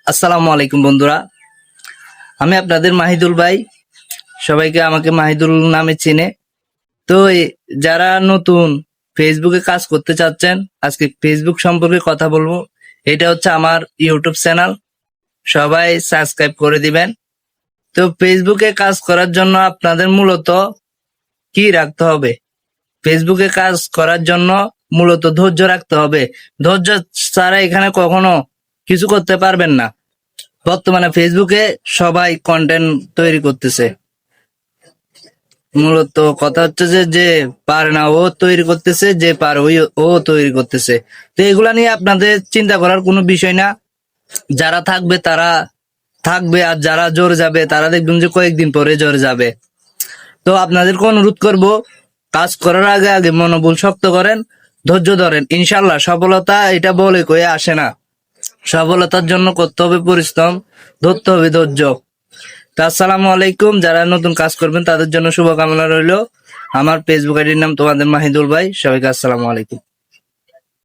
আসসালামু আলাইকুম বন্ধুরা, আমি আপনাদের মাহিদুল ভাই। সবাইকে আমাকে মাহিদুল নামে চিনে। তো যারা নতুন ফেসবুকে কাজ করতে চাচ্ছেন, আজকে ফেসবুক সম্পর্কে কথা বলবো। এটা হচ্ছে আমার ইউটিউব চ্যানেল, সবাই সাবস্ক্রাইব করে দিবেন। তো ফেসবুকে কাজ করার জন্য আপনাদের মূলত কি রাখতে হবে? ফেসবুকে কাজ করার জন্য মূলত ধৈর্য রাখতে হবে। ধৈর্য ছাড়া এখানে কখনো কিছু করতে পারবেন না। বর্তমানে ফেসবুকে সবাই কন্টেন্ট তৈরি করতেছে। মূলত কথা হচ্ছে যে যে পারে না ও তৈরি করতেছে, যে পারে ও তৈরি করতেছে। তো এগুলা নিয়ে আপনাদের চিন্তা করার কোনো বিষয় না। যারা থাকবে তারা থাকবে, আর যারা জোরে যাবে তারা দেখবেন যে কয়েকদিন পরে জোরে যাবে। তো আপনাদেরকে অনুরোধ করব, কাজ করার আগে আগে মনোবল শক্ত করেন, ধৈর্য ধরেন। ইনশাল্লাহ সফলতা এটা বলে কয়ে আসে না। সফলতার জন্য করতে হবে পরিশ্রম, ধরতে হবে ধৈর্য। তা আসসালামু আলাইকুম। যারা নতুন কাজ করবেন তাদের জন্য শুভকামনা রইল। আমার ফেসবুক আইডির নাম তোমাদের মাহিদুল ভাই। সবাইকে আসসালামু আলাইকুম।